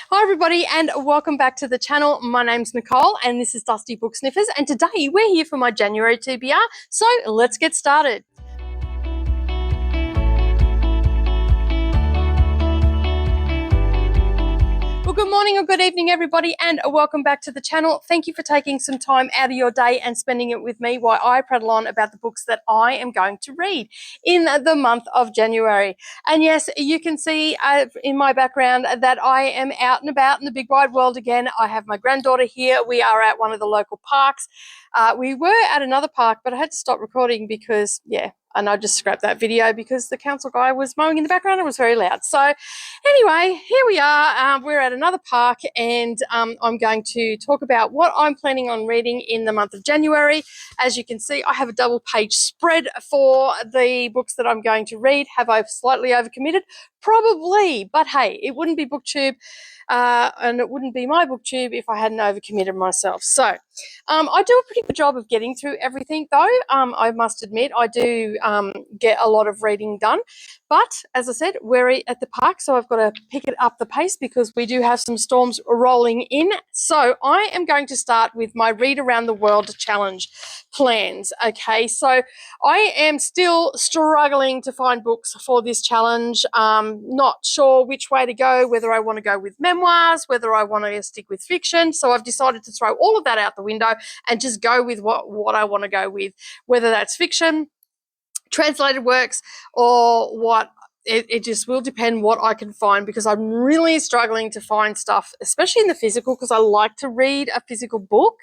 Hi everybody and welcome back to the channel. My name's Nicole and this is Dusty Book Sniffers, and today we're here for my January TBR, so let's get started. Well, good morning or good evening everybody and welcome back to the channel. Thank you for taking some time out of your day and spending it with me while I prattle on about the books that I am going to read in the month of January. And yes, you can see in my background that I am out and about in the big wide world again. I have my granddaughter here. We are at one of the local parks. We were at another park, but I had to stop recording because, yeah, and I just scrapped that video because the council guy was mowing in the background. It was very loud. So anyway, here we are. We're at another park and I'm going to talk about what I'm planning on reading in the month of January. As you can see, I have a double page spread for the books that I'm going to read. Have I slightly overcommitted? Probably, but hey, it wouldn't be Booktube and it wouldn't be my Booktube if I hadn't overcommitted myself. So I do a pretty good job of getting through everything though. I must admit I do get a lot of reading done. But as I said, we're at the park, so I've got to pick it up the pace because we do have some storms rolling in. So I am going to start with my Read Around the World challenge plans. Okay, so I am still struggling to find books for this challenge. Not sure which way to go, whether I want to go with memoirs, whether I want to stick with fiction. So I've decided to throw all of that out the window and just go with what I want to go with, whether that's fiction, translated works, or what. It just will depend what I can find because I'm really struggling to find stuff, especially in the physical, because I like to read a physical book.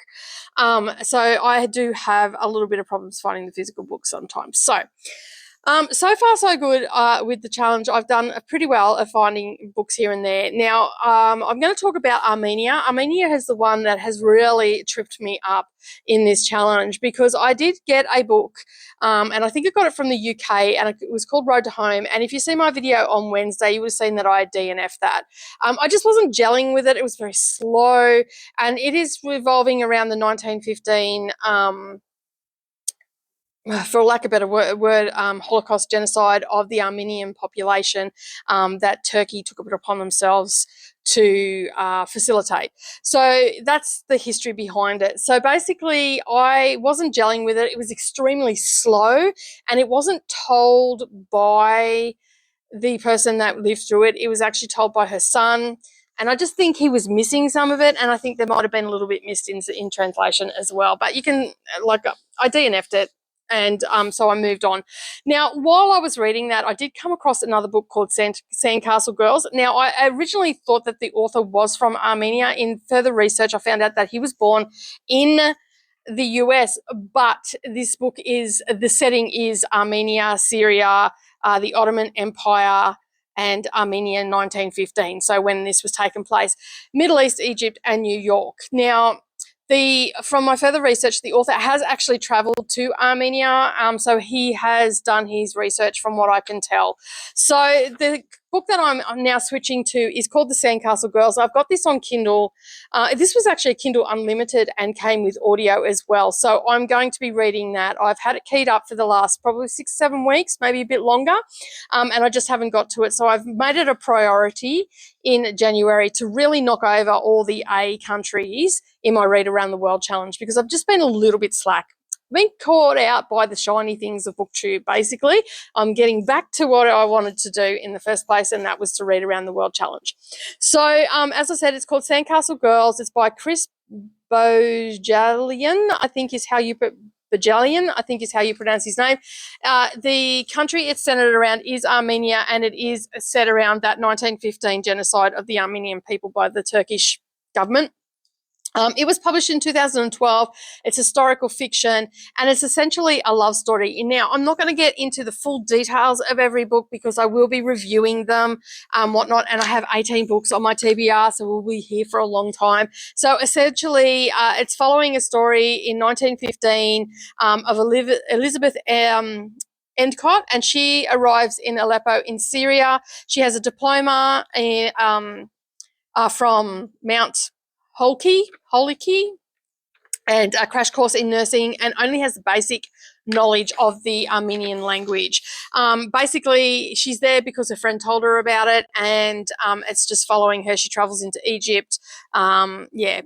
So I do have a little bit of problems finding the physical book sometimes. So far so good with the challenge. I've done pretty well at finding books here and there. Now, I'm going to talk about Armenia. Armenia is the one that has really tripped me up in this challenge because I did get a book and I think I got it from the UK and it was called Road to Home. And if you see my video on Wednesday, you would have seen that I DNF'd that. I just wasn't gelling with it. It was very slow and it is revolving around the 1915 for lack of a better word, Holocaust genocide of the Armenian population that Turkey took it upon themselves to facilitate. So that's the history behind it. So basically, I wasn't gelling with it. It was extremely slow, and it wasn't told by the person that lived through it. It was actually told by her son. And I just think he was missing some of it, and I think there might have been a little bit missed in translation as well. But you can, like, I DNF'd it. And so I moved on. Now, while I was reading that, I did come across another book called Sandcastle Girls. Now, I originally thought that the author was from Armenia. In further research, I found out that he was born in the US, but this book the setting is Armenia, Syria, the Ottoman Empire, and Armenia in 1915. So when this was taking place, Middle East, Egypt, and New York. Now, from my further research, the author has actually travelled to Armenia, so he has done his research from what I can tell. So the book that I'm now switching to is called The Sandcastle Girls. I've got this on Kindle. This was actually Kindle Unlimited and came with audio as well. So I'm going to be reading that. I've had it keyed up for the last probably 6-7 weeks, maybe a bit longer, and I just haven't got to it. So I've made it a priority in January to really knock over all the A countries in my Read Around the World challenge because I've just been a little bit slack. I've been caught out by the shiny things of Booktube, basically. I'm getting back to what I wanted to do in the first place, and that was to Read Around the World challenge. So, as I said, it's called Sandcastle Girls. It's by Cristo, I think is how you pronounce his name. The country it's centered around is Armenia, and it is set around that 1915 genocide of the Armenian people by the Turkish government. It was published in 2012. It's historical fiction, and it's essentially a love story. Now, I'm not going to get into the full details of every book because I will be reviewing them, whatnot, and I have 18 books on my TBR, so we'll be here for a long time. So essentially, it's following a story in 1915 of Elizabeth Endicott, and she arrives in Aleppo in Syria. She has a diploma from Mount Holke, and a crash course in nursing, and only has the basic knowledge of the Armenian language. Basically, she's there because a friend told her about it, and it's just following her. She travels into Egypt.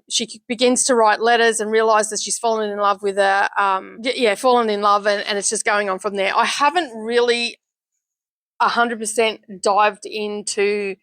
She begins to write letters and realises that she's fallen in love with fallen in love, and it's just going on from there. I haven't really 100% dove into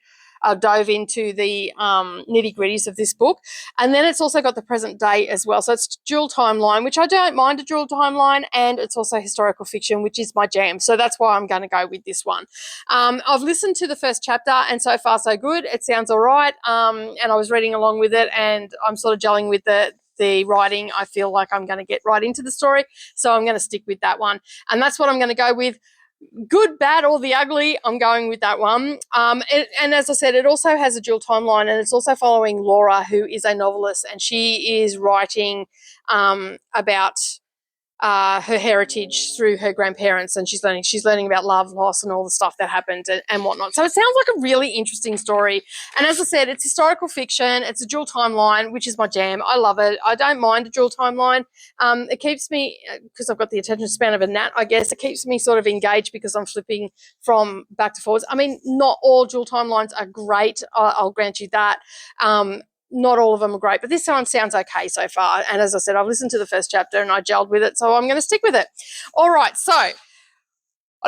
the nitty gritties of this book. And then it's also got the present day as well. So it's dual timeline, which I don't mind a dual timeline, and it's also historical fiction, which is my jam. So that's why I'm going to go with this one. I've listened to the first chapter, and so far so good. It sounds all right. And I was reading along with it, and I'm sort of gelling with the writing. I feel like I'm going to get right into the story. So I'm going to stick with that one. And that's what I'm going to go with. Good, bad, or the ugly, I'm going with that one. And as I said, it also has a dual timeline, and it's also following Laura, who is a novelist, and she is writing about her heritage through her grandparents, and she's learning about love, loss, and all the stuff that happened and whatnot. So it sounds like a really interesting story. And as I said, it's historical fiction. It's a dual timeline, which is my jam. I love it. I don't mind a dual timeline. It keeps me, because I've got the attention span of a gnat, I guess, it keeps me sort of engaged because I'm flipping from back to forwards. I mean, not all dual timelines are great. I'll grant you that. Not all of them are great, but this one sounds okay so far. And as I said, I've listened to the first chapter and I gelled with it, so I'm going to stick with it. All right, so I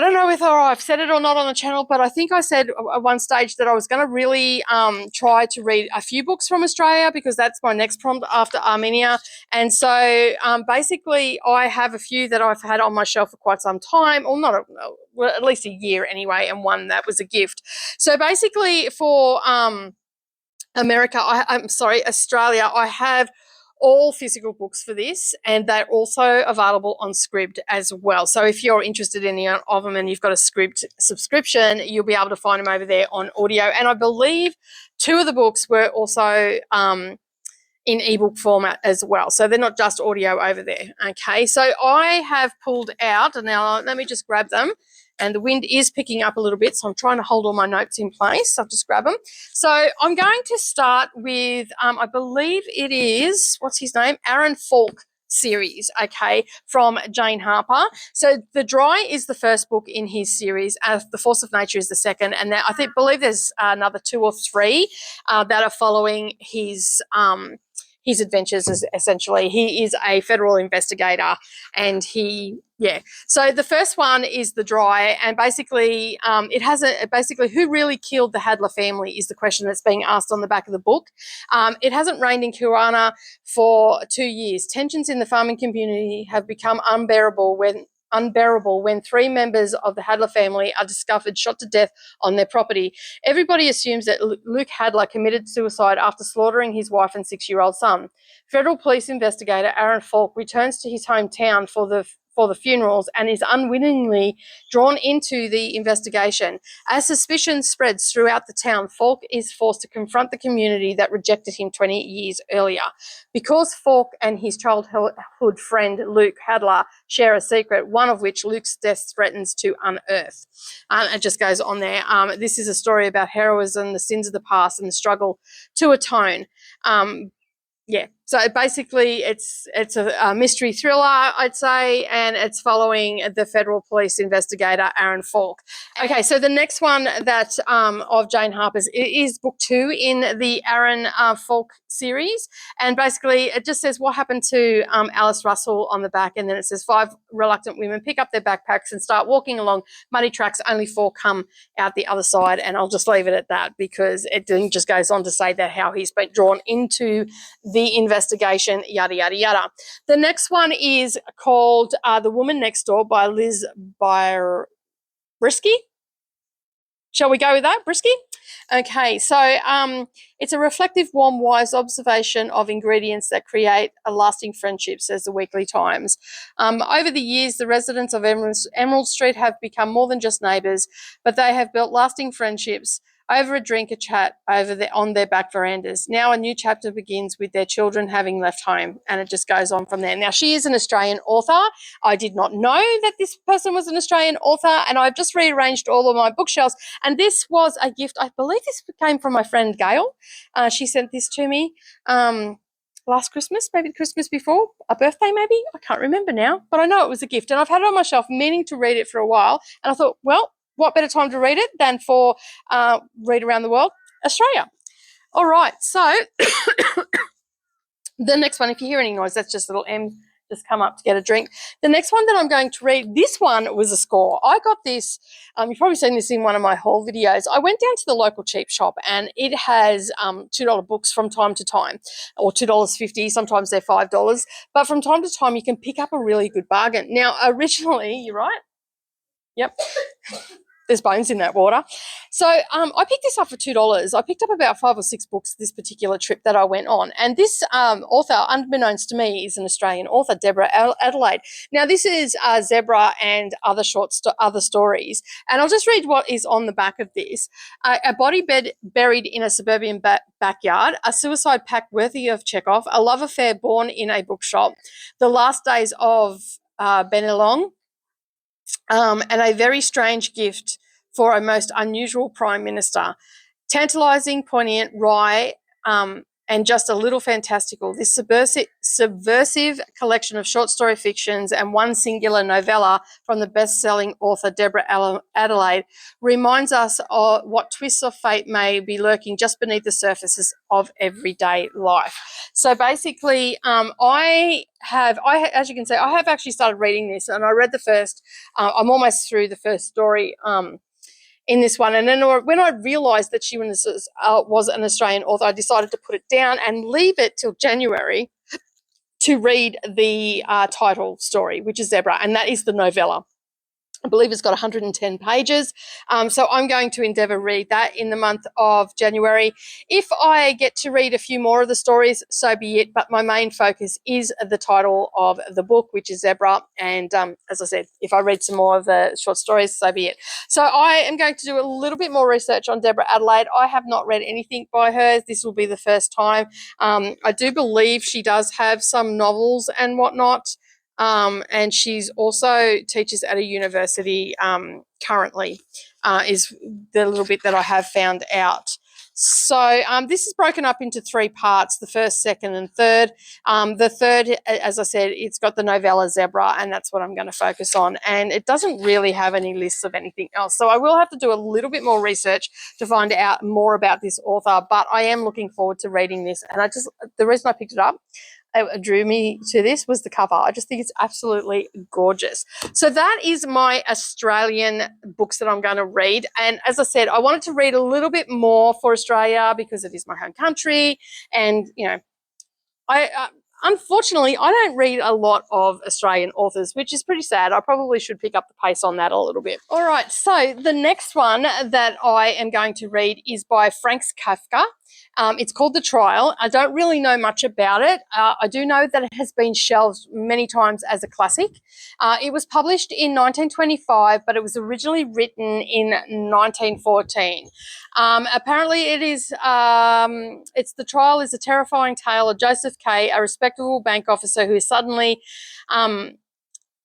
don't know whether I've said it or not on the channel, but I think I said at one stage that I was going to really try to read a few books from Australia, because that's my next prompt after Armenia. And so basically I have a few that I've had on my shelf for quite some time, or not, well, at least a year anyway, and one that was a gift. So basically for Australia, I have all physical books for this, and they're also available on Scribd as well. So if you're interested in any of them and you've got a Scribd subscription, you'll be able to find them over there on audio. And I believe 2 of the books were also in ebook format as well. So they're not just audio over there. Okay, so I have pulled out, and now let me just grab them. And the wind is picking up a little bit, so I'm trying to hold all my notes in place. I'll just grab them. So I'm going to start with, I believe it is, what's his name? Aaron Falk series, okay, from Jane Harper. So The Dry is the first book in his series. The Force of Nature is the second. And I believe there's another 2 or 3 that are following his adventures. Essentially, he is a federal investigator, and so the first one is The Dry, and basically it has basically who really killed the Hadler family is the question that's being asked on the back of the book. It hasn't rained in Kirana for 2 years. Tensions in the farming community have become unbearable when 3 members of the Hadler family are discovered shot to death on their property. Everybody assumes that Luke Hadler committed suicide after slaughtering his wife and 6-year-old son. Federal police investigator Aaron Falk returns to his hometown for the funerals and is unwittingly drawn into the investigation. As suspicion spreads throughout the town, Falk is forced to confront the community that rejected him 20 years earlier. Because Falk and his childhood friend Luke Hadler share a secret, one of which Luke's death threatens to unearth. It just goes on there. This is a story about heroism, the sins of the past, and the struggle to atone. So basically it's a mystery thriller, I'd say, and it's following the federal police investigator Aaron Falk. Okay, so the next one that of Jane Harper's is book 2 in the Aaron Falk series, and basically it just says what happened to Alice Russell on the back, and then it says 5 reluctant women pick up their backpacks and start walking along muddy tracks. Only 4 come out the other side, and I'll just leave it at that, because it then just goes on to say that how he's been drawn into the investigation, yada, yada, yada. The next one is called The Woman Next Door by Liz Brisky. Shall we go with that, Brisky? Okay, so it's a reflective, warm, wise observation of ingredients that create a lasting friendship, says the Weekly Times. Over the years, the residents of Emerald Street have become more than just neighbours, but they have built lasting friendships over a drink, a chat on their back verandas. Now a new chapter begins with their children having left home, and it just goes on from there. Now, she is an Australian author. I did not know that this person was an Australian author, and I've just rearranged all of my bookshelves, and this was a gift. I believe this came from my friend Gail. She sent this to me. last Christmas, maybe the Christmas before, a birthday maybe. I can't remember now, but I know it was a gift. And I've had it on my shelf meaning to read it for a while. And I thought, well, what better time to read it than for Read Around the World, Australia. All right, so the next one, if you hear any noise, that's just little M just come up to get a drink. The next one that I'm going to read, this one was a score. I got this, you've probably seen this in one of my haul videos. I went down to the local cheap shop and it has $2 books from time to time, or $2.50, sometimes they're $5. But from time to time, you can pick up a really good bargain. Now, originally, you're right? Yep. There's bones in that water. So I picked this up for $2. I picked up about 5 or 6 books this particular trip that I went on. And this author, unbeknownst to me, is an Australian author, Deborah Adelaide. Now, this is Zebra and other other stories. And I'll just read what is on the back of this. A body buried in a suburban backyard, a suicide pact worthy of Chekhov, a love affair born in a bookshop, the last days of Benelong, and a very strange gift for a most unusual prime minister. Tantalising, poignant, wry, and just a little fantastical. This subversive collection of short story fictions and one singular novella from the best-selling author Deborah Adelaide reminds us of what twists of fate may be lurking just beneath the surfaces of everyday life. So basically, as you can see, I have actually started reading this, and I read the first. I'm almost through the first story. In this one, and then when I realised that she was an Australian author, I decided to put it down and leave it till January to read the title story, which is Zebra, and that is the novella. I believe it's got 110 pages. So I'm going to endeavour read that in the month of January. If I get to read a few more of the stories, so be it. But my main focus is the title of the book, which is Zebra. And as I said, if I read some more of the short stories, so be it. So I am going to do a little bit more research on Deborah Adelaide. I have not read anything by her. This will be the first time. I do believe she does have some novels and whatnot. And she's also teaches at a university currently, is the little bit that I have found out. So this is broken up into 3 parts, the first, second, and third. The third, as I said, it's got the novella Zebra, and that's what I'm going to focus on. And it doesn't really have any lists of anything else. So I will have to do a little bit more research to find out more about this author, but I am looking forward to reading this. And the reason I picked it up, it drew me to this, was the cover. I just think it's absolutely gorgeous. So that is my Australian books that I'm going to read. And as I said, I wanted to read a little bit more for Australia because it is my home country. And, you know, unfortunately, I don't read a lot of Australian authors, which is pretty sad. I probably should pick up the pace on that a little bit. All right, so the next one that I am going to read is by Franz Kafka. It's called The Trial. I don't really know much about it. I do know that it has been shelved many times as a classic. It was published in 1925, but it was originally written in 1914. Apparently it is, The Trial is a terrifying tale of Joseph Kay, a respectable bank officer who is suddenly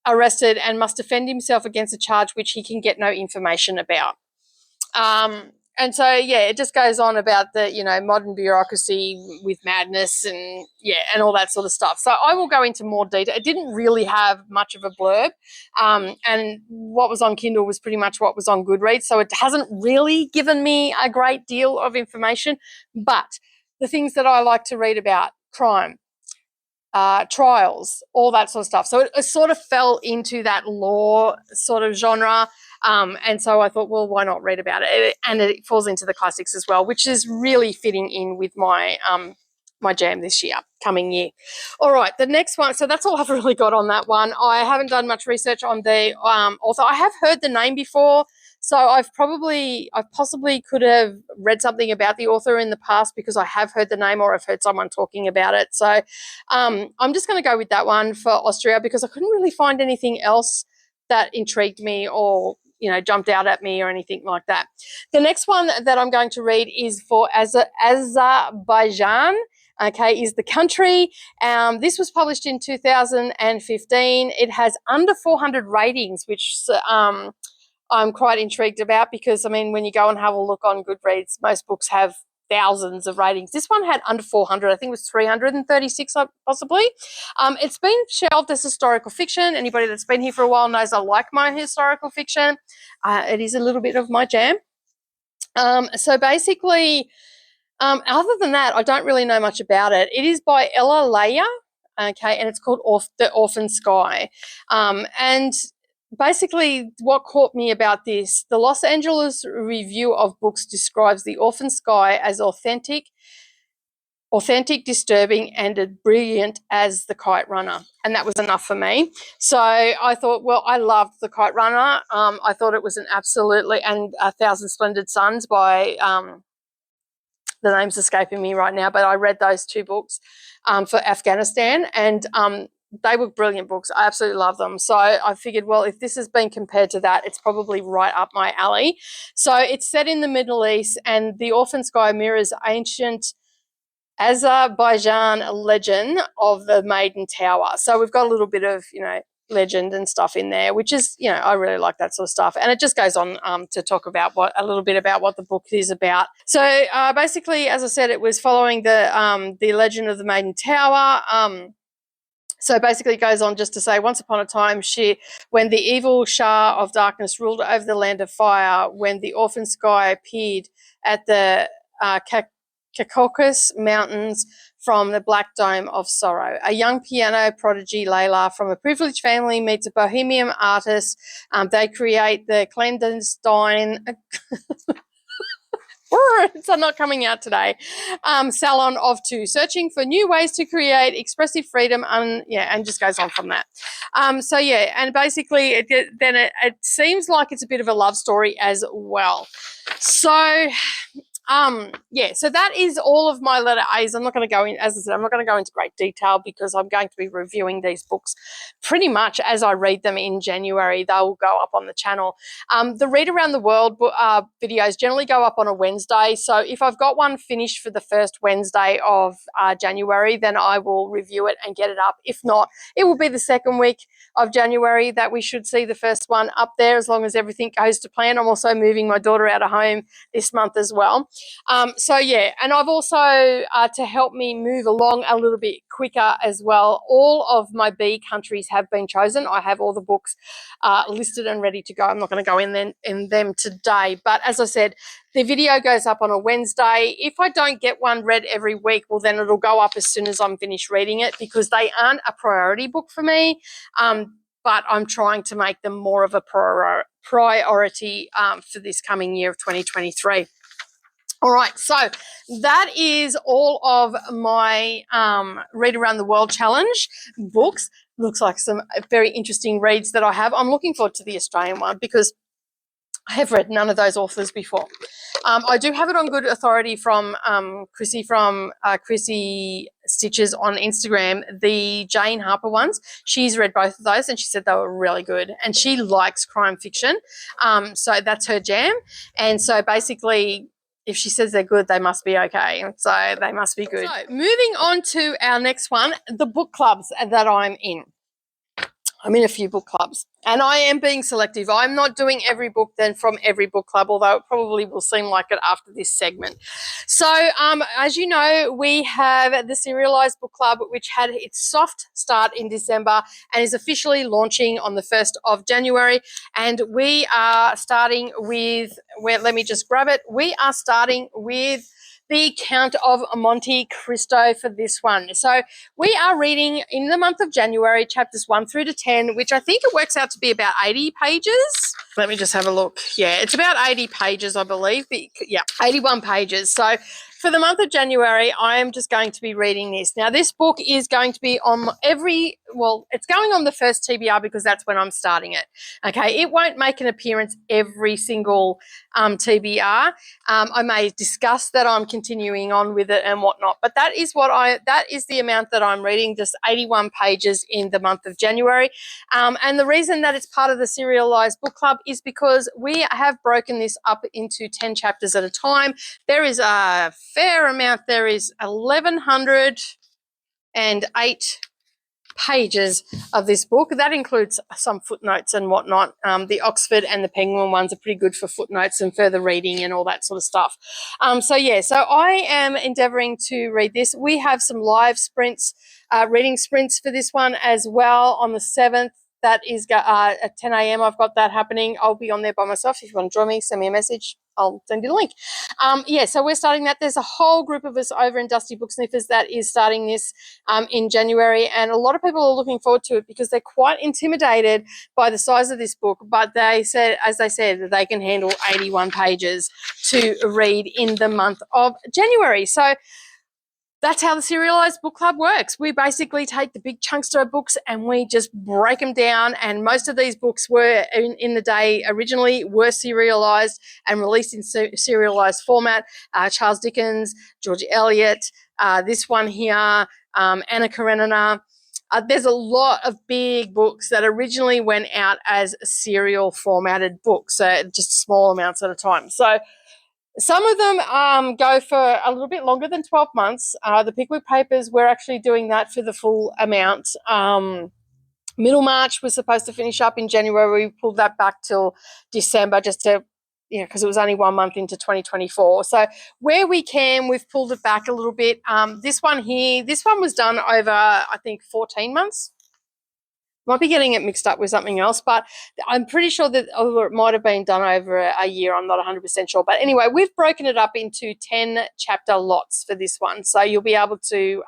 arrested and must defend himself against a charge which he can get no information about. And so, yeah, it just goes on about the, you know, modern bureaucracy with madness and, yeah, and all that sort of stuff. So I will go into more detail. It didn't really have much of a blurb, and what was on Kindle was pretty much what was on Goodreads. So it hasn't really given me a great deal of information. But the things that I like to read about, crime, trials, all that sort of stuff. So it sort of fell into that law sort of genre. And so I thought, well, why not read about it? And it falls into the classics as well, which is really fitting in with my my jam this coming year. All right, the next one. So that's all I've really got on that one. I haven't done much research on the author. I have heard the name before, so I possibly could have read something about the author in the past because I have heard the name or I've heard someone talking about it. So I'm just going to go with that one for Austria because I couldn't really find anything else that intrigued me or, you know, jumped out at me or anything like that. The next one that I'm going to read is for Azerbaijan. Okay, is the country. This was published in 2015. It has under 400 ratings, which I'm quite intrigued about because, I mean, when you go and have a look on Goodreads, most books have thousands of ratings. This one had under 400. I think it was 336 possibly. It's been shelved as historical fiction. Anybody that's been here for a while knows I like my historical fiction. It is a little bit of my jam. So basically, other than that, I don't really know much about it. It is by Ella Leyer, okay, and it's called The Orphan Sky. And basically, what caught me about this, the Los Angeles Review of Books describes The Orphan Sky as authentic, disturbing, and as brilliant as The Kite Runner. And that was enough for me. So I thought, well, I loved The Kite Runner. I thought it was an absolutely, and A Thousand Splendid Suns by, the name's escaping me right now, but I read those two books for Afghanistan, and they were brilliant books. I absolutely love them. So I figured, well, if this has been compared to that, it's probably right up my alley. So it's set in the Middle East, and The Orphan Sky mirrors ancient Azerbaijan legend of the Maiden Tower. So we've got a little bit of, legend and stuff in there, which is, I really like that sort of stuff. And it just goes on to talk about a little bit about what the book is about. So basically, as I said, it was following the legend of the Maiden Tower. So basically it goes on just to say, once upon a time, when the evil Shah of Darkness ruled over the land of fire, when the Orphan Sky appeared at the Caucasus Mountains from the Black Dome of Sorrow. A young piano prodigy, Layla, from a privileged family, meets a bohemian artist. They create the clandestine... Words are not coming out today. Salon of Two, searching for new ways to create expressive freedom, and just goes on from that. And basically, it seems like it's a bit of a love story as well. So, so that is all of my letter A's. I'm not going to go in, as I said, I'm not going to go into great detail because I'm going to be reviewing these books pretty much as I read them in January. They will go up on the channel. The Read Around the World videos generally go up on a Wednesday. So if I've got one finished for the first Wednesday of January, then I will review it and get it up. If not, it will be the second week of January that we should see the first one up there, as long as everything goes to plan. I'm also moving my daughter out of home this month as well. And I've also, to help me move along a little bit quicker as well, all of my B countries have been chosen. I have all the books listed and ready to go. I'm not going to go in them today. But as I said, the video goes up on a Wednesday. If I don't get one read every week, well, then it'll go up as soon as I'm finished reading it, because they aren't a priority book for me. But I'm trying to make them more of a priority for this coming year of 2023. All right, so that is all of my Read Around the World Challenge books. Looks like some very interesting reads that I have. I'm looking forward to the Australian one because I have read none of those authors before. I do have it on good authority from Chrissy Stitches on Instagram, the Jane Harper ones. She's read both of those and she said they were really good. And she likes crime fiction, so that's her jam. And so basically, if she says they're good, they must be okay. So they must be good. So moving on to our next one, the book clubs that I'm in. I'm in a few book clubs and I am being selective. I'm not doing every book then from every book club, although it probably will seem like it after this segment. So as you know, we have the Serialized Book Club, which had its soft start in December and is officially launching on the 1st of January. And we are starting with, let me just grab it. We are starting with The Count of Monte Cristo for this one. So we are reading in the month of January chapters 1 through to 10, which I think it works out to be about 80 pages. Let me just have a look. Yeah, it's about 80 pages, I believe. Yeah, 81 pages. So for the month of January, I am just going to be reading this. Now, this book is going to be on it's going on the first TBR because that's when I'm starting it. Okay, it won't make an appearance every single TBR. I may discuss that I'm continuing on with it and whatnot, but that is the amount that I'm reading, just 81 pages in the month of January. And the reason that it's part of the Serialized Book Club is because we have broken this up into 10 chapters at a time. There is a fair amount. There is 1,108 pages of this book. That includes some footnotes and whatnot. The Oxford and the Penguin ones are pretty good for footnotes and further reading and all that sort of stuff. So I am endeavouring to read this. We have some live sprints, reading sprints for this one as well on the 7th. That is at 10 a.m. I've got that happening. I'll be on there by myself. If you want to join me, send me a message. I'll send you the link. So we're starting that. There's a whole group of us over in Dusty Book Sniffers that is starting this in January, and a lot of people are looking forward to it because they're quite intimidated by the size of this book, but they said, as they said, that they can handle 81 pages to read in the month of January. So that's how the Serialized Book Club works. We basically take the big chunks of books and we just break them down, and most of these books were in the day originally were serialized and released in serialized format. Charles Dickens, George Eliot, this one here, Anna Karenina. There's a lot of big books that originally went out as serial formatted books, so just small amounts at a time. So some of them go for a little bit longer than 12 months. The Pickwick Papers, we're actually doing that for the full amount. Middlemarch was supposed to finish up in January. We pulled that back till December just to, because it was only 1 month into 2024. So where we can, we've pulled it back a little bit. This one here, this one was done over, I think, 14 months. Might be getting it mixed up with something else, but I'm pretty sure that it might have been done over a year. I'm not 100% sure. But anyway, we've broken it up into 10 chapter lots for this one. So you'll be able to,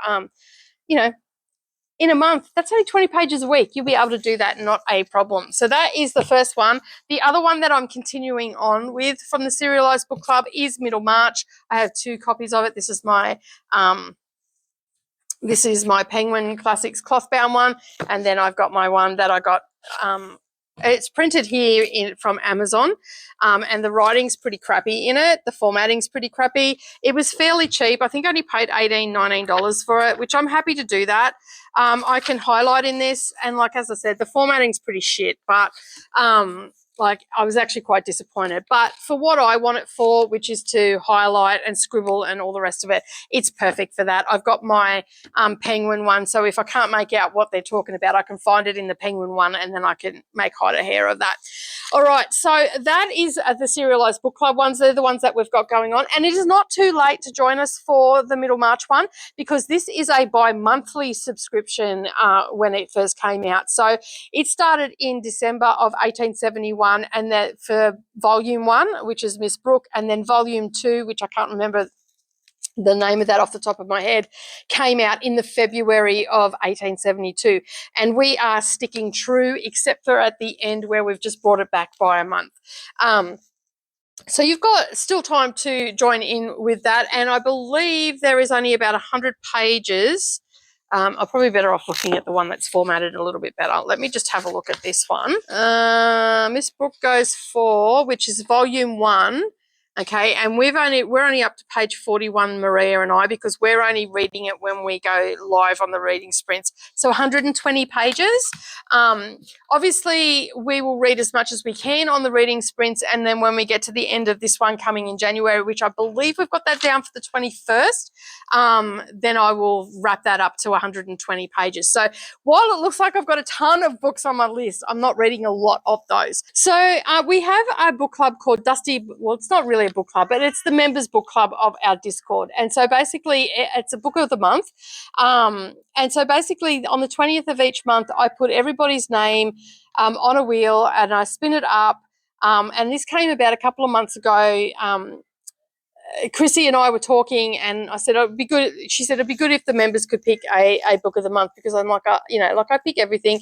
in a month, that's only 20 pages a week. You'll be able to do that, not a problem. So that is the first one. The other one that I'm continuing on with from the Serialized Book Club is Middlemarch. I have 2 copies of it. This is my Penguin Classics cloth-bound one, and then I've got my one that I got. It's printed here from Amazon, and the writing's pretty crappy in it. The formatting's pretty crappy. It was fairly cheap. I think I only paid $18, $19 for it, which I'm happy to do that. I can highlight in this, and as I said, the formatting's pretty shit, but I was actually quite disappointed. But for what I want it for, which is to highlight and scribble and all the rest of it, it's perfect for that. I've got my Penguin one, so if I can't make out what they're talking about, I can find it in the Penguin one, and then I can make hide a hair of that. All right, so that is the Serialized Book Club ones. They're the ones that we've got going on, and it is not too late to join us for the Middlemarch one, because this is a bi-monthly subscription when it first came out. So it started in December of 1871, and that for volume 1, which is Miss Brooke, and then volume 2, which I can't remember the name of that off the top of my head, came out in the February of 1872. And we are sticking true, except for at the end where we've just brought it back by a month. So you've got still time to join in with that. And I believe there is only about 100 pages. I'm probably better off looking at the one that's formatted a little bit better. Let me just have a look at this one. Miss Brooke Goes For, which is volume 1. Okay, and we're only up to page 41, Maria and I, because we're only reading it when we go live on the reading sprints. So 120 pages. Obviously, we will read as much as we can on the reading sprints, and then when we get to the end of this one coming in January, which I believe we've got that down for the 21st, then I will wrap that up to 120 pages. So while it looks like I've got a ton of books on my list, I'm not reading a lot of those. So we have a book club called Dusty. Well, it's not really a book club, but it's the members book club of our Discord. And so basically it's a book of the month. And so basically on the 20th of each month, I put everybody's name on a wheel and I spin it up. And this came about a couple of months ago. Chrissy and I were talking, and I said, it'd be good. She said, it'd be good if the members could pick a book of the month, because I'm like, I pick everything,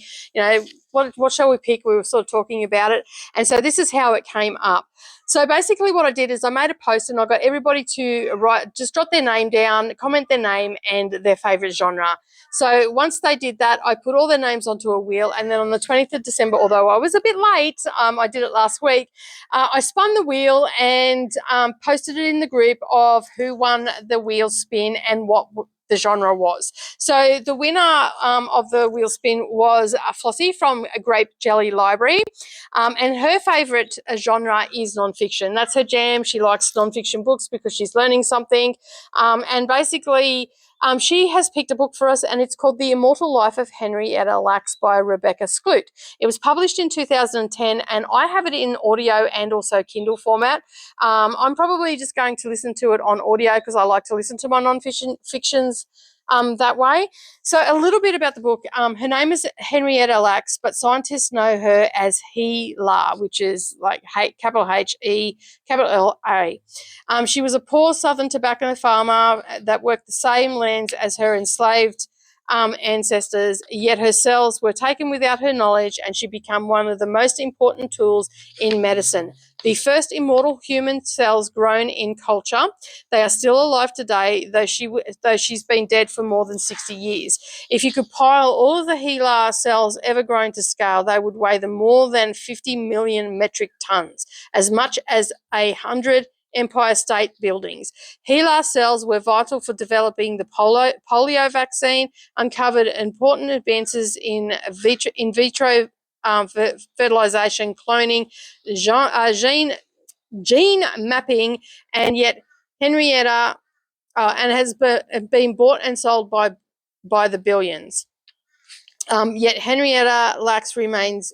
what shall we pick? We were sort of talking about it. And so this is how it came up. So basically what I did is I made a post and I got everybody to just jot their name down, comment their name and their favorite genre. So once they did that, I put all their names onto a wheel, and then on the 20th of December, although I was a bit late, I did it last week, I spun the wheel and posted it in the group of who won the wheel spin and what the genre was. So the winner of the wheel spin was Flossie from a Grape Jelly Library, and her favourite genre is nonfiction. That's her jam. She likes nonfiction books because she's learning something, and basically She has picked a book for us, and it's called The Immortal Life of Henrietta Lacks by Rebecca Skloot. It was published in 2010, and I have it in audio and also Kindle format. I'm probably just going to listen to it on audio because I like to listen to my non-fictions that way. So a little bit about the book. Her name is Henrietta Lacks, but scientists know her as He-La, which is like capital H-E, capital L-A. She was a poor southern tobacco farmer that worked the same lands as her enslaved ancestors, yet her cells were taken without her knowledge, and she became one of the most important tools in medicine. The first immortal human cells grown in culture. They are still alive today, though she's been dead for more than 60 years. If you could pile all of the HeLa cells ever grown to scale, they would weigh more than 50 million metric tons, as much as 100 Empire State Buildings. HeLa cells were vital for developing the polio vaccine, uncovered important advances in vitro fertilization, cloning, gene mapping, and yet Henrietta and has been bought and sold by the billions. Yet Henrietta Lacks remains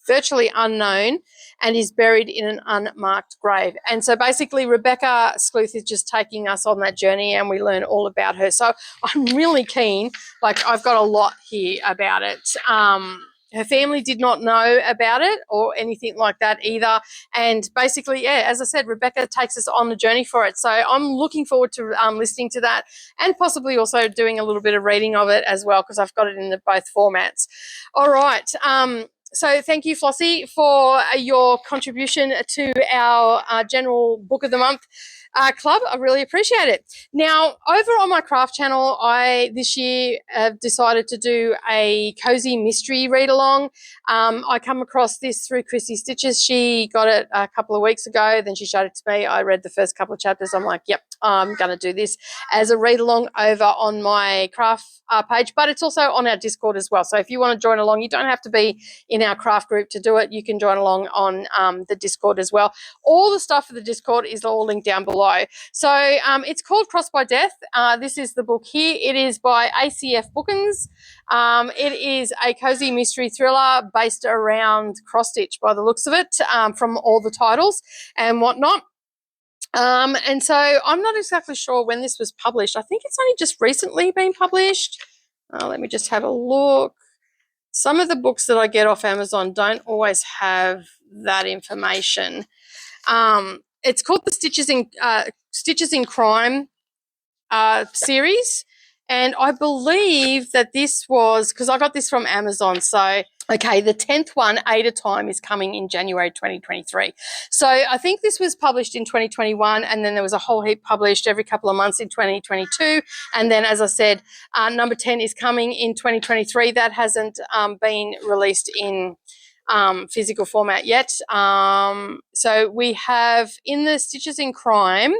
virtually unknown and is buried in an unmarked grave. And so basically Rebecca Skloot is just taking us on that journey, and we learn all about her. So I'm really keen. Like, I've got a lot here about it. Her family did not know about it or anything like that either. And basically, yeah, as I said, Rebecca takes us on the journey for it. So I'm looking forward to listening to that, and possibly also doing a little bit of reading of it as well, because I've got it in both formats. All right. So thank you, Flossie, for your contribution to our general Book of the Month club. I really appreciate it. Now, over on my craft channel, I this year have decided to do a cozy mystery read along. I come across this through Chrissy Stitches. She got it a couple of weeks ago, then she showed it to me. I read the first couple of chapters. I'm like, yep, I'm going to do this as a read along over on my craft page, but it's also on our Discord as well. So if you want to join along, you don't have to be in our craft group to do it. You can join along on the Discord as well. All the stuff for the Discord is all linked down below. So it's called Crossed by Death. This is the book here. It is by ACF Bookins. It is a cozy mystery thriller based around cross stitch by the looks of it, from all the titles and whatnot. And so I'm not exactly sure when this was published. I think it's only just recently been published. Let me just have a look. Some of the books that I get off Amazon don't always have that information. It's called the Stitches in Crime series, and I believe that this was, because I got this from Amazon. So okay, the 10th one, Ada Time, is coming in January 2023. So I think this was published in 2021, and then there was a whole heap published every couple of months in 2022. And then, as I said, number 10 is coming in 2023. That hasn't been released in physical format yet. So we have in the Stitches in Crime,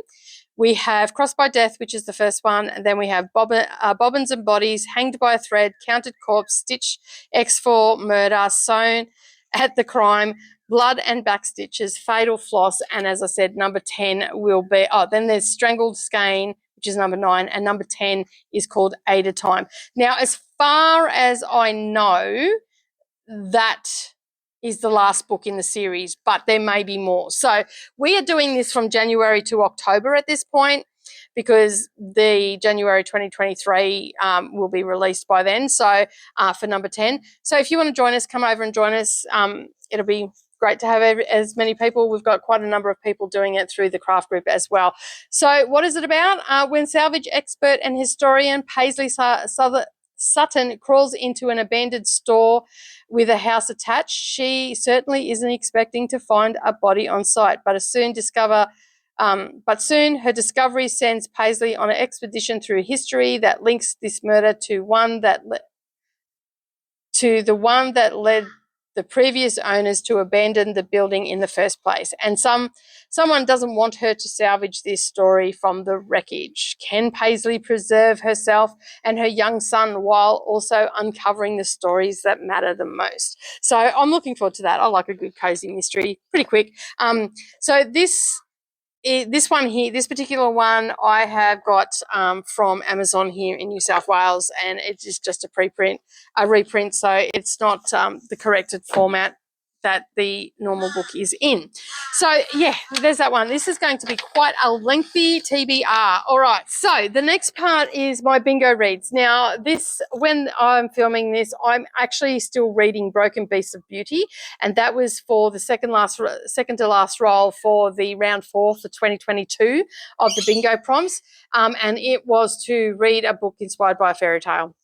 we have Crossed by Death, which is the first one, and then we have Bobbins and Bodies, Hanged by a Thread, Counted Corpse, Stitch X for Murder, Sewn at the Crime, Blood and Backstitches, Fatal Floss, and as I said, number 10 will be, then there's Strangled Skein, which is number 9, and number 10 is called Ada Time. Now, as far as I know, that is the last book in the series, but there may be more. So we are doing this from January to October at this point, because the January 2023 will be released by then. So for number 10. So if you want to join us, come over and join us. It'll be great to have as many people. We've got quite a number of people doing it through the craft group as well. So what is it about? When salvage expert and historian Paisley Sutton crawls into an abandoned store with a house attached, she certainly isn't expecting to find a body on site, but soon her discovery sends Paisley on an expedition through history that links this murder to the one that led the previous owners to abandon the building in the first place. And someone doesn't want her to salvage this story from the wreckage. Can Paisley preserve herself and her young son while also uncovering the stories that matter the most? So I'm looking forward to that. I like a good cozy mystery, pretty quick. So this this one here, this particular one, I have got from Amazon here in New South Wales, and it is just a reprint, so it's not the corrected format that the normal book is in. So yeah, there's that one. This is going to be quite a lengthy TBR. All right, so the next part is my bingo reads. Now this, when I'm filming this, I'm actually still reading Broken Beasts of Beauty, and that was for the second to last roll for the round 4 for 2022 of the bingo prompts, and it was to read a book inspired by a fairy tale.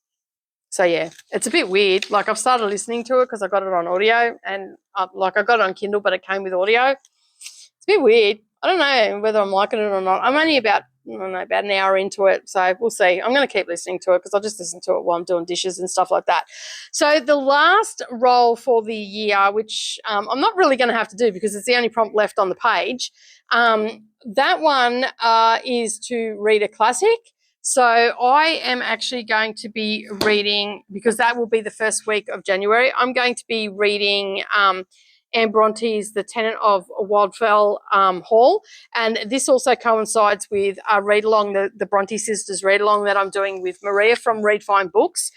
So yeah, it's a bit weird. Like, I've started listening to it because I got it on audio, and like, I got it on Kindle, but it came with audio. It's a bit weird. I don't know whether I'm liking it or not. I'm only about an hour into it, so we'll see. I'm going to keep listening to it because I'll just listen to it while I'm doing dishes and stuff like that. So the last roll for the year, which I'm not really going to have to do because it's the only prompt left on the page, that one is to read a classic. So I am actually going to be reading, because that will be the first week of January, I'm going to be reading Anne Bronte's The Tenant of Wildfell Hall. And this also coincides with a read-along, the Bronte sisters read-along that I'm doing with Maria from Read Fine Books.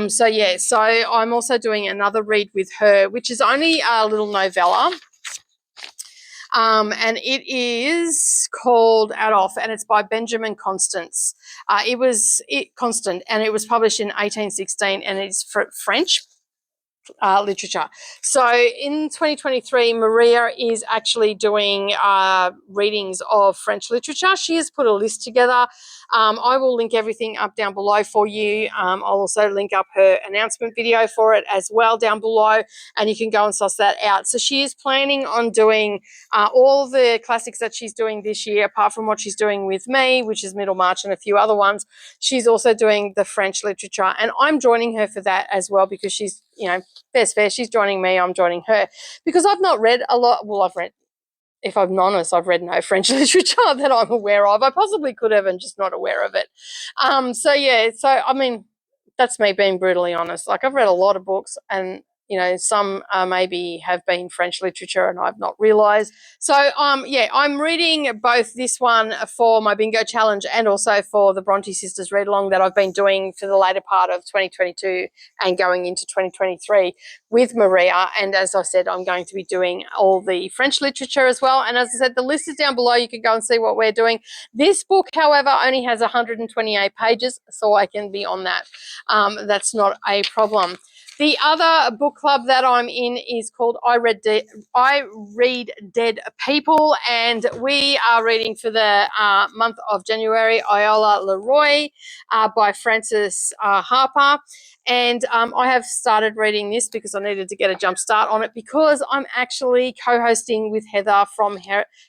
So yeah, so I'm also doing another read with her, which is only a little novella. And it is called Adolf, and it's by Benjamin Constant, and it was published in 1816, and it's French literature. So in 2023, Maria is actually doing readings of French literature. She has put a list together. I will link everything up down below for you. I'll also link up her announcement video for it as well down below, and you can go and suss that out. So she is planning on doing all the classics that she's doing this year, apart from what she's doing with me, which is Middlemarch and a few other ones. She's also doing the French literature, and I'm joining her for that as well, because she's, fair's fair. She's joining me, I'm joining her, because I've not read a lot. Well, I've read, if I'm honest, I've read no French literature that I'm aware of. I possibly could have and just not aware of it. So yeah, so I mean, that's me being brutally honest. Like, I've read a lot of books, and some maybe have been French literature and I've not realised. So yeah, I'm reading both this one for my bingo challenge and also for the Bronte sisters read along that I've been doing for the later part of 2022 and going into 2023 with Maria. And as I said, I'm going to be doing all the French literature as well. And as I said, the list is down below. You can go and see what we're doing. This book, however, only has 128 pages, so I can be on that. That's not a problem. The other book club that I'm in is called I Read Dead People, and we are reading for the month of January Iola Leroy by Frances Harper. And I have started reading this because I needed to get a jump start on it, because I'm actually co-hosting with Heather from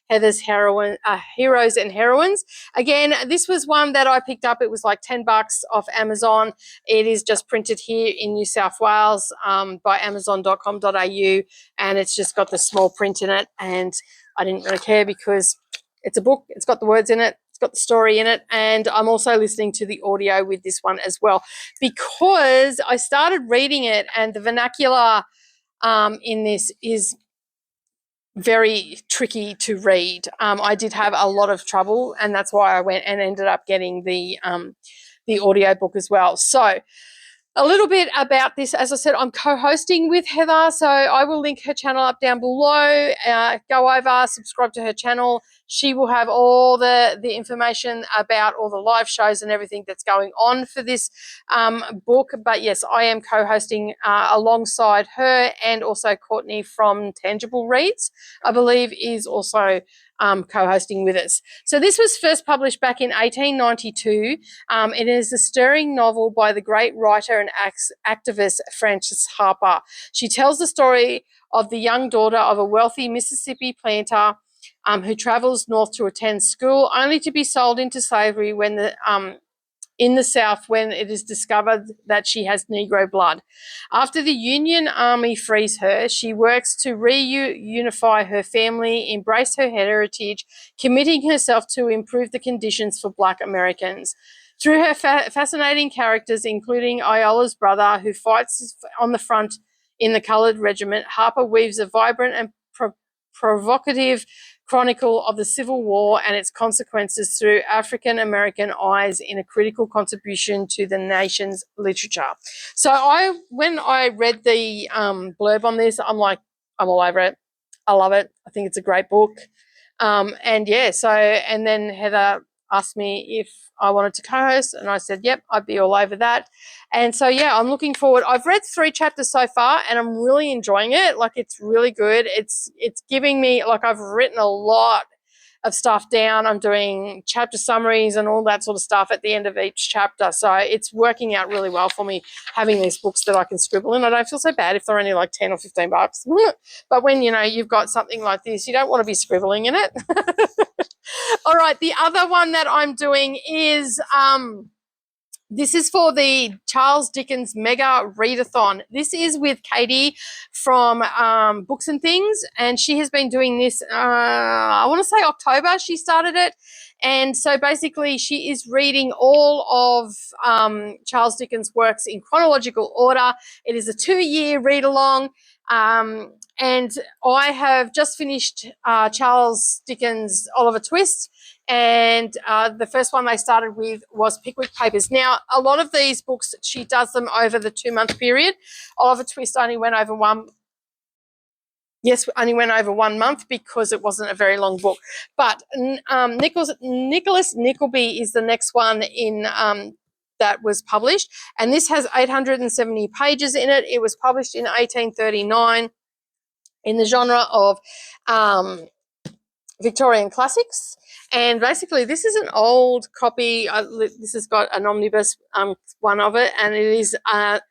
Heather's Heroes and Heroines. Again, this was one that I picked up. It was like $10 off Amazon. It is just printed here in New South Wales by amazon.com.au, and it's just got the small print in it, and I didn't really care because it's a book. It's got the words in it. It's got the story in it, and I'm also listening to the audio with this one as well, because I started reading it, and the vernacular in this is very tricky to read. I did have a lot of trouble, and that's why I went and ended up getting the audio book as well. So a little bit about this. As I said, I'm co-hosting with Heather, so I will link her channel up down below. Go over, subscribe to her channel. She will have all the information about all the live shows and everything that's going on for this book. But yes, I am co-hosting alongside her, and also Courtney from Tangible Reads, I believe, is also co-hosting with us. So this was first published back in 1892. It is a stirring novel by the great writer and activist Frances Harper. She tells the story of the young daughter of a wealthy Mississippi planter who travels north to attend school, only to be sold into slavery in the South when it is discovered that she has Negro blood. After the Union Army frees her, she works to reunify her family, embrace her heritage, committing herself to improve the conditions for Black Americans. Through her fascinating characters, including Iola's brother, who fights on the front in the colored regiment, Harper weaves a vibrant and provocative chronicle of the Civil War and its consequences through African American eyes in a critical contribution to the nation's literature. So when I read the blurb on this, I'm like, I'm all over it. I love it. I think it's a great book. And then Heather asked me if I wanted to co-host, and I said, yep, I'd be all over that. And so, yeah, I'm looking forward. I've read 3 chapters so far, and I'm really enjoying it. Like, it's really good. It's giving me, like, I've written a lot of stuff down. I'm doing chapter summaries and all that sort of stuff at the end of each chapter. So it's working out really well for me, having these books that I can scribble in. I don't feel so bad if they're only like 10 or 15 bucks. But when, you know, you've got something like this, you don't want to be scribbling in it. All right, the other one that I'm doing is this is for the Charles Dickens Mega Readathon. This is with Katie from Books and Things, and she has been doing this, I want to say October she started it. And so basically she is reading all of Charles Dickens' works in chronological order. It is a 2-year read-along. And I have just finished Charles Dickens' Oliver Twist, and the first one they started with was Pickwick Papers. Now, a lot of these books, she does them over the 2-month period. Oliver Twist only went over one month because it wasn't a very long book. But Nicholas Nickleby is the next one in that was published, and this has 870 pages in it. It was published in 1839 in the genre of Victorian classics. And basically, this is an old copy. This has got an omnibus one of it, and it is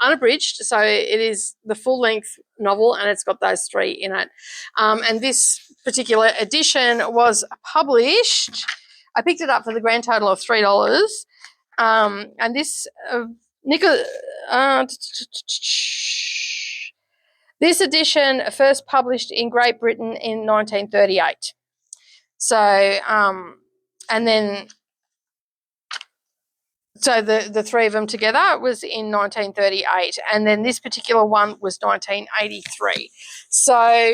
unabridged. So it is the full-length novel, and it's got those 3 in it. And this particular edition was published. I picked it up for the grand total of $3. And this this edition first published in Great Britain in 1938. So, and then, so the 3 of them together was in 1938, and then this particular one was 1983. So,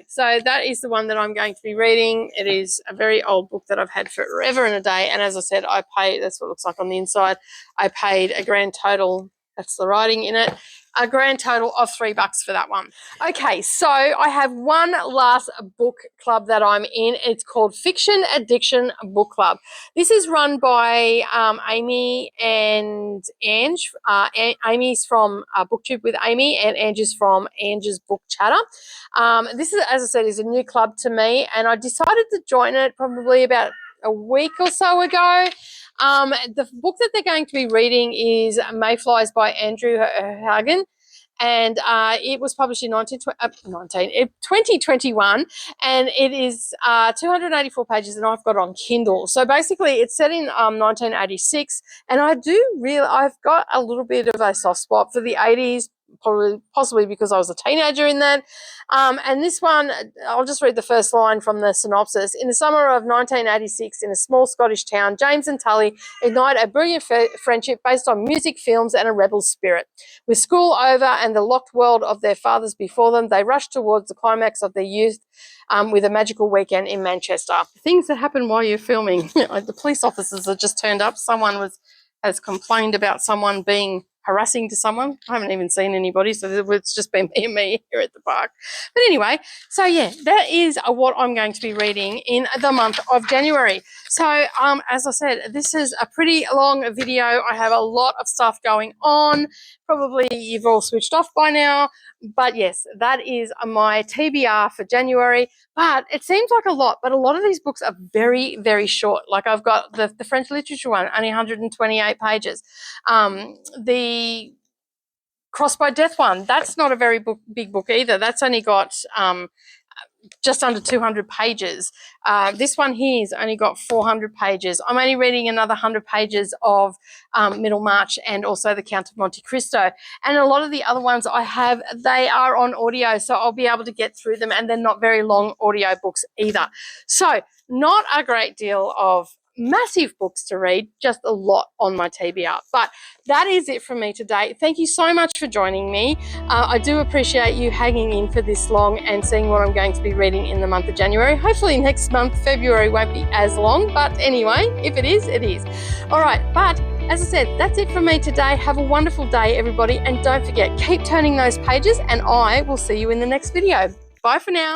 so that is the one that I'm going to be reading. It is a very old book that I've had forever and a day, and as I said, that's what it looks like on the inside. I paid a grand total, that's the writing in it, a grand total of $3 for that one. Okay, so I have one last book club that I'm in. It's called Fiction Addiction Book Club. This is run by Amy and Ange. Amy's from Booktube with Amy, and Ange is from Ange's Book Chatter. This is, as I said, is a new club to me, and I decided to join it probably about a week or so ago. The book that they're going to be reading is Mayflies by Andrew Hagen, and it was published in 2021, and it is 284 pages, and I've got it on Kindle. So basically, it's set in 1986, and I've got a little bit of a soft spot for the 80s, possibly because I was a teenager in that. And this one, I'll just read the first line from the synopsis. In the summer of 1986, in a small Scottish town, James and Tully ignite a brilliant friendship based on music, films, and a rebel spirit. With school over and the locked world of their fathers before them, they rush towards the climax of their youth with a magical weekend in Manchester. Things that happen while you're filming. The police officers have just turned up. Someone has complained about someone being harassing to someone. I haven't even seen anybody, so it's just been me here at the park. But anyway, so yeah, that is what I'm going to be reading in the month of January. So as I said, this is a pretty long video. I have a lot of stuff going on. Probably you've all switched off by now, but yes, that is my TBR for January. But it seems like a lot, but a lot of these books are very, very short. Like I've got the French literature one, only 128 pages. The Crossed by Death one, that's not a very big book either. That's only got just under 200 pages. This one here has only got 400 pages. I'm only reading another 100 pages of Middlemarch and also The Count of Monte Cristo. And a lot of the other ones I have, they are on audio, so I'll be able to get through them, and they're not very long audio books either. So not a great deal of massive books to read, just a lot on my TBR. But that is it from me today. Thank you so much for joining me. I do appreciate you hanging in for this long and seeing what I'm going to be reading in the month of January. Hopefully next month, February, won't be as long, but anyway, if it is, it is. All right, but as I said, that's it from me today. Have a wonderful day, everybody, and don't forget, keep turning those pages, and I will see you in the next video. Bye for now.